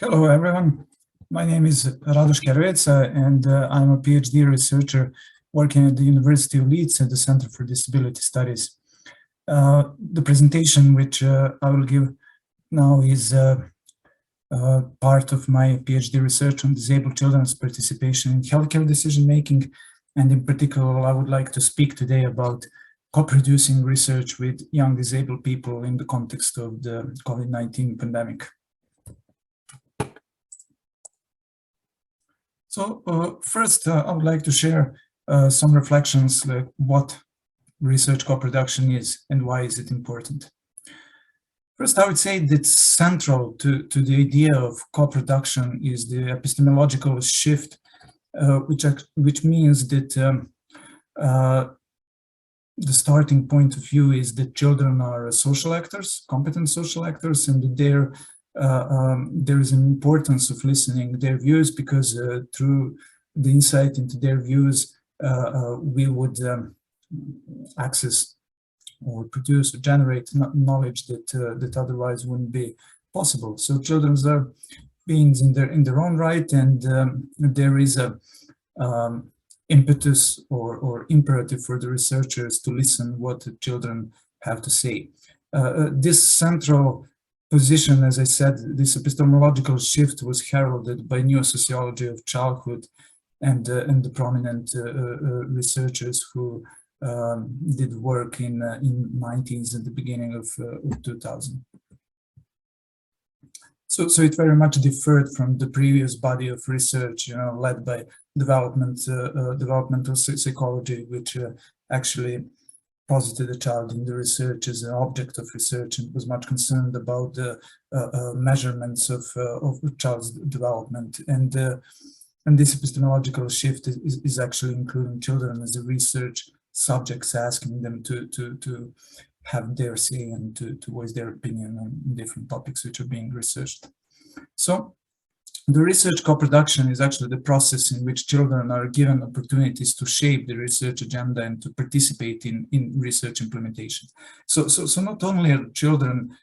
Hello, everyone. My name is Rados Keravica, and I'm a PhD researcher working at the University of Leeds at the Center for Disability Studies. The presentation which I will give now is part of my PhD research on disabled children's participation in healthcare decision-making, and in particular, I would like to speak today about co-producing research with young disabled people in the context of the COVID-19 pandemic. So first, I would like to share some reflections like what research co-production is and why is it important. First, I would say that central to the idea of co-production is the epistemological shift, which means that the starting point of view is that children are social actors, competent social actors, and that there is an importance of listening their views, because through the insight into their views, we would access or produce or generate knowledge that otherwise wouldn't be possible. So children are beings in their own right, and there is a impetus or imperative for the researchers to listen what the children have to say. This central position, as I said, this epistemological shift was heralded by new sociology of childhood and the prominent researchers who did work in 90s and the beginning of 2000. So it very much differed from the previous body of research, led by developmental psychology, which actually posited the child in the research as an object of research and was much concerned about the measurements of the child's development. And this epistemological shift is actually including children as a research subjects, asking them to have their say and to voice their opinion on different topics which are being researched. So the research co-production is actually the process in which children are given opportunities to shape the research agenda and to participate in research implementation. So not only are children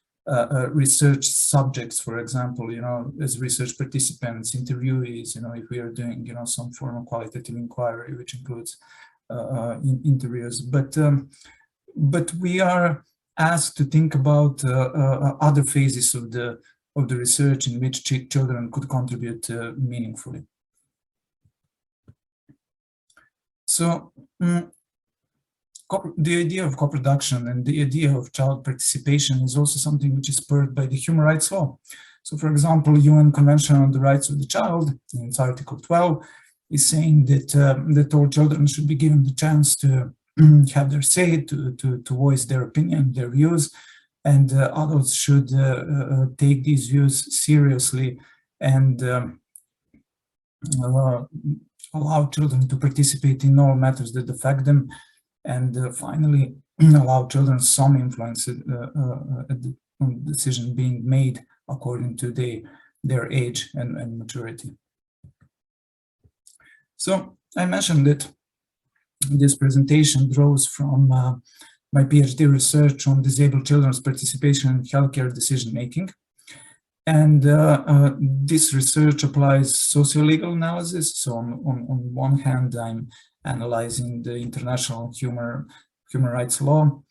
research subjects, for example, as research participants, interviewees, if we are doing, some form of qualitative inquiry, which includes interviews, but we are asked to think about other phases of the research in which children could contribute meaningfully. So the idea of co-production and the idea of child participation is also something which is spurred by the human rights law. So, for example, UN Convention on the Rights of the Child, in its Article 12, is saying that all children should be given the chance to have their say, to voice their opinion, their views, and adults should take these views seriously and allow children to participate in all matters that affect them, and finally allow children some influence on the decision being made according to their age and maturity. So I mentioned that this presentation draws from my PhD research on disabled children's participation in healthcare decision-making. And this research applies socio-legal analysis. So on one hand, I'm analyzing the international human rights law,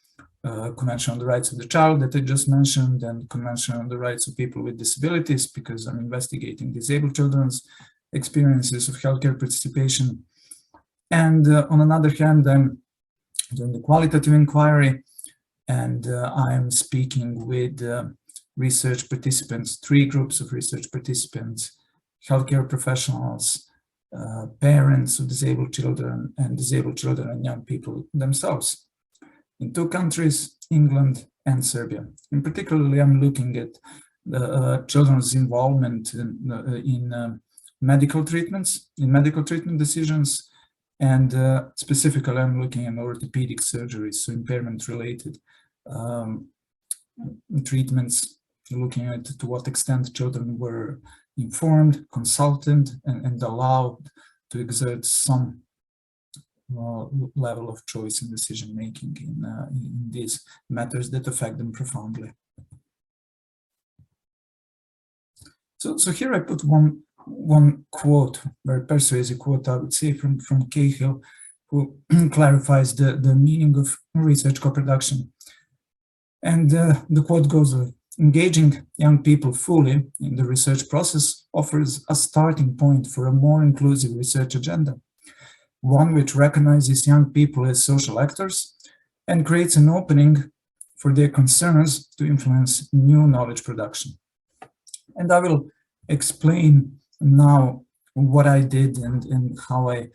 Convention on the Rights of the Child that I just mentioned, and Convention on the Rights of People with Disabilities, because I'm investigating disabled children's experiences of healthcare participation. And on another hand, I'm doing the qualitative inquiry, and I'm speaking with research participants, 3 groups of research participants, healthcare professionals, parents of disabled children and young people themselves, in 2 countries, England and Serbia. In particularly, I'm looking at children's involvement in medical treatments, in medical treatment decisions, and specifically, I'm looking at orthopedic surgeries, so impairment-related treatments, looking at to what extent children were informed, consulted, and allowed to exert some level of choice in decision-making in these matters that affect them profoundly. So here I put one quote, very persuasive quote, I would say, from Cahill, who clarifies the meaning of research co-production. And the quote goes, engaging young people fully in the research process offers a starting point for a more inclusive research agenda, one which recognizes young people as social actors and creates an opening for their concerns to influence new knowledge production. And I will explain now what I did and how I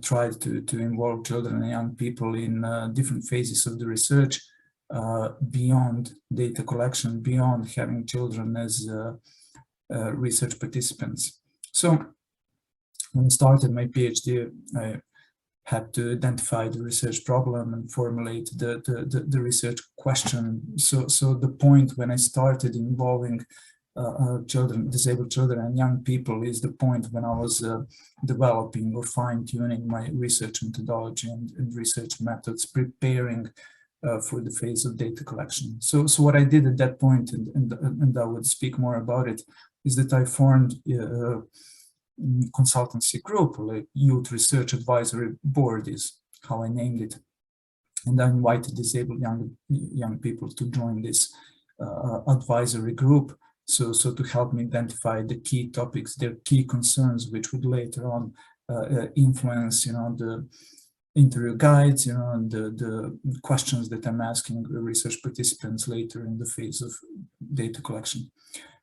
tried to involve children and young people in different phases of the research, beyond data collection, beyond having children as research participants. So when I started my PhD, I had to identify the research problem and formulate the research question. So the point when I started involving children, disabled children and young people, is the point when I was developing or fine-tuning my research methodology and research methods, preparing for the phase of data collection. So what I did at that point, and I would speak more about it, is that I formed a consultancy group, like Youth Research Advisory Board is how I named it. And I invited disabled young people to join this advisory group. So to help me identify the key topics, their key concerns, which would later on influence, the interview guides, and the questions that I'm asking research participants later in the phase of data collection.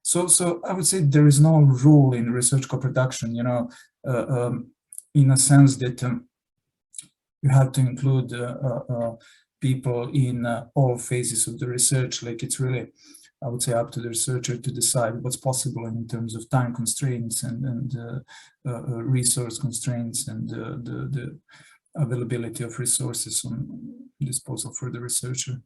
So I would say there is no rule in research co-production, in a sense that you have to include people in all phases of the research. Like, it's really, I would say, up to the researcher to decide what's possible in terms of time constraints and resource constraints and the availability of resources on disposal for the researcher.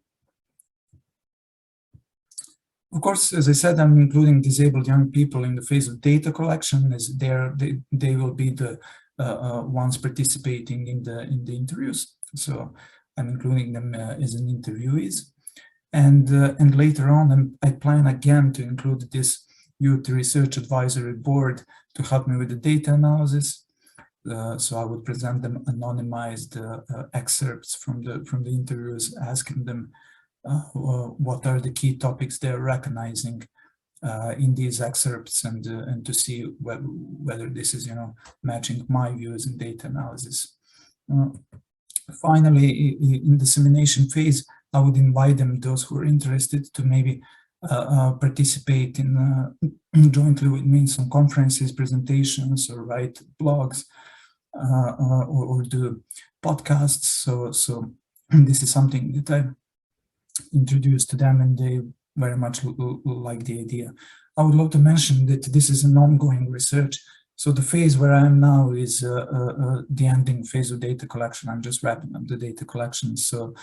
Of course, as I said, I'm including disabled young people in the phase of data collection, as they will be the ones participating in the interviews. So I'm including them as an interviewees. And later on, I plan again to include this Youth Research Advisory Board to help me with the data analysis. So I would present them anonymized excerpts from the interviews, asking them what are the key topics they're recognizing in these excerpts, and to see whether this is matching my views in data analysis. Finally, in the dissemination phase, I would invite them, those who are interested, to maybe participate in jointly with me in some conferences, presentations, or write blogs, or do podcasts. So this is something that I introduced to them, and they very much like the idea. I would love to mention that this is an ongoing research. So the phase where I am now is the ending phase of data collection. I'm just wrapping up the data collection. So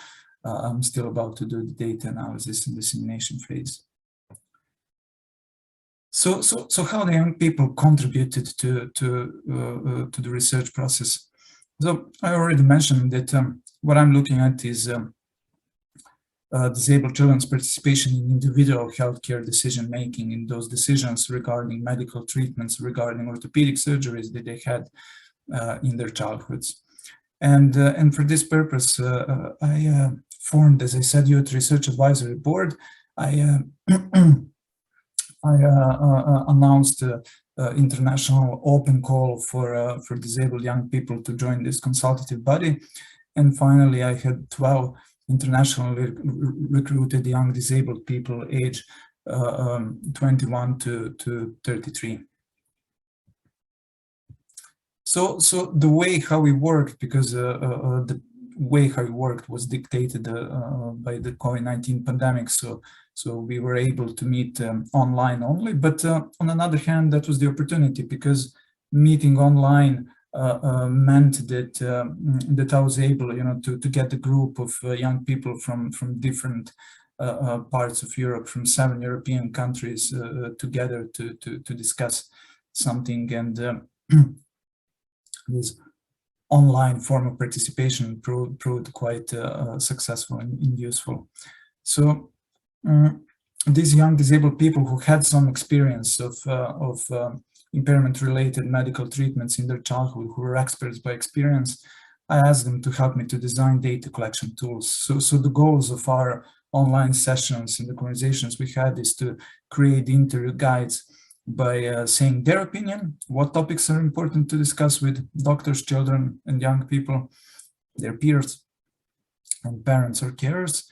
I'm still about to do the data analysis and dissemination phase. So how the young people contributed to the research process. So I already mentioned that what I'm looking at is disabled children's participation in individual healthcare decision-making, in those decisions regarding medical treatments, regarding orthopedic surgeries that they had in their childhoods. And for this purpose, I formed, as I said, Youth Research Advisory Board. I announced international open call for disabled young people to join this consultative body. And finally, I had 12 internationally recruited young disabled people age 21 to 33. So the way how we worked, because the way how we worked was dictated by the COVID-19 pandemic, so we were able to meet online only. But on another hand, that was the opportunity, because meeting online meant that that I was able, to get a group of young people from different parts of Europe, from 7 European countries, together to discuss something. And this online form of participation proved quite successful and useful. So these young disabled people who had some experience of impairment-related medical treatments in their childhood, who were experts by experience, I asked them to help me to design data collection tools. So the goals of our online sessions and the conversations we had is to create interview guides by saying their opinion, what topics are important to discuss with doctors, children, and young people, their peers, and parents or carers.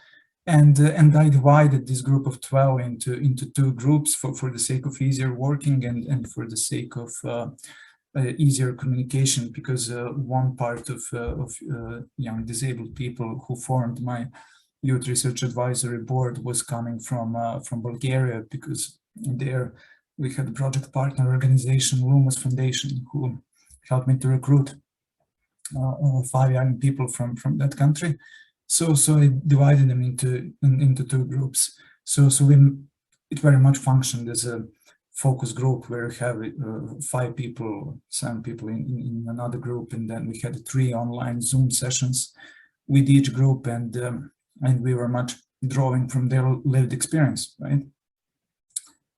And I divided this group of 12 into two groups for the sake of easier working and for the sake of easier communication, because one part of young disabled people who formed my Youth Research Advisory Board was coming from Bulgaria, because there we had a project partner organization, Lumos Foundation, who helped me to recruit 5 young people from that country. So I divided them into two groups. So it very much functioned as a focus group where we have 5 people, 7 people in another group, and then we had 3 online Zoom sessions with each group, and we were much drawing from their lived experience, right?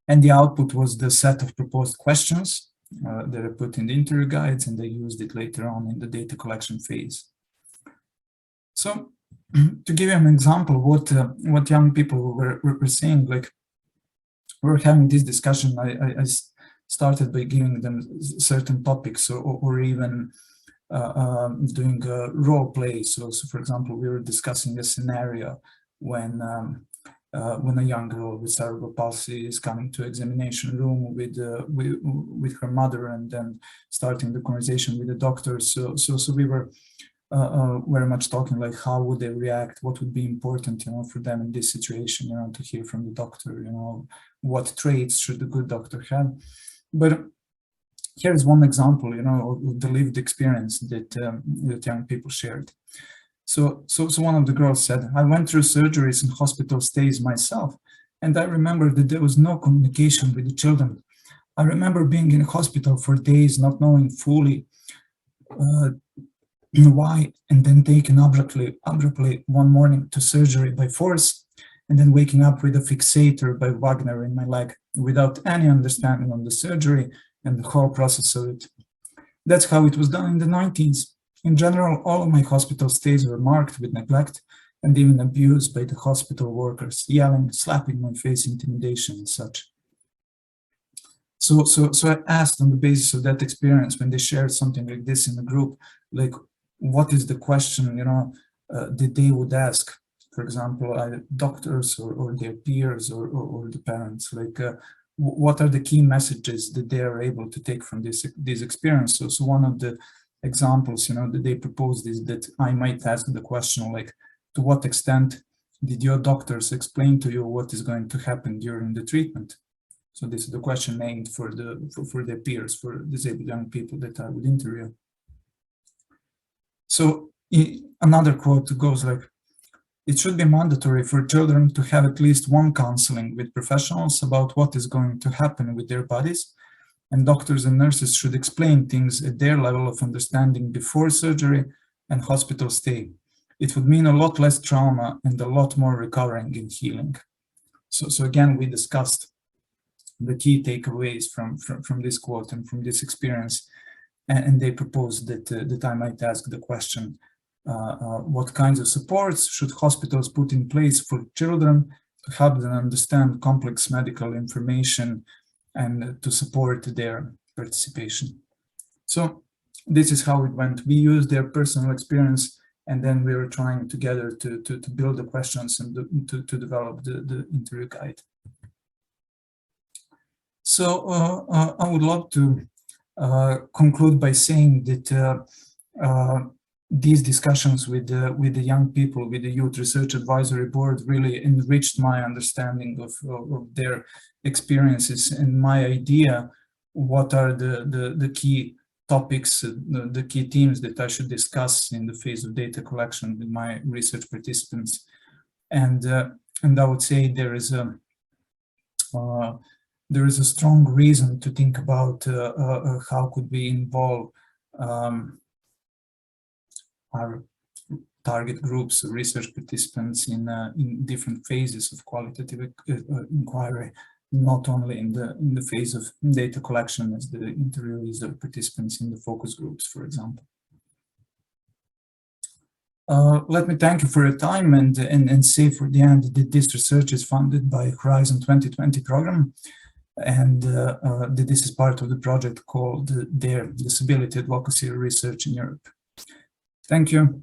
And the output was the set of proposed questions that I put in the interview guides, and they used it later on in the data collection phase. So to give you an example, what young people were saying, like, we're having this discussion, I started by giving them certain topics or even doing a role play. So for example, we were discussing a scenario when a young girl with cerebral palsy is coming to examination room with her mother, and then starting the conversation with the doctor. So we were very much talking like, how would they react, what would be important, for them in this situation, to hear from the doctor, what traits should a good doctor have. But here's one example, of the lived experience that young people shared. So one of the girls said, I went through surgeries and hospital stays myself, and I remember that there was no communication with the children. I remember being in a hospital for days, not knowing fully why, and then taken abruptly one morning to surgery by force, and then waking up with a fixator by Wagner in my leg without any understanding of the surgery and the whole process of it. That's how it was done in the 90s. In general, all of my hospital stays were marked with neglect and even abuse by the hospital workers, yelling, slapping my face, intimidation, and such. So I asked, on the basis of that experience, when they shared something like this in the group, like, what is the question, that they would ask, for example, doctors or their peers or the parents, like, what are the key messages that they are able to take from this experience? So one of the examples, that they proposed is that I might ask the question, like, to what extent did your doctors explain to you what is going to happen during the treatment? So this is the question aimed for their peers, for disabled young people that I would interview. So another quote goes like, it should be mandatory for children to have at least one counseling with professionals about what is going to happen with their bodies, and doctors and nurses should explain things at their level of understanding before surgery and hospital stay. It would mean a lot less trauma and a lot more recovering and healing. So again, we discussed the key takeaways from this quote and from this experience, and they proposed that I might ask the question, what kinds of supports should hospitals put in place for children to help them understand complex medical information and to support their participation? So this is how it went. We used their personal experience, and then we were trying together to build the questions and to develop the interview guide. So I would love to conclude by saying that these discussions with the young people, with the Youth Research Advisory Board, really enriched my understanding of their experiences and my idea what are the key topics, the key themes that I should discuss in the phase of data collection with my research participants. And I would say there is a strong reason to think about how could we involve our target groups of research participants in different phases of qualitative inquiry, not only in the phase of data collection as the interviewees or participants in the focus groups, for example. Let me thank you for your time and say for the end that this research is funded by Horizon 2020 program, and that this is part of the project called DARE, Disability Advocacy Research in Europe. Thank you.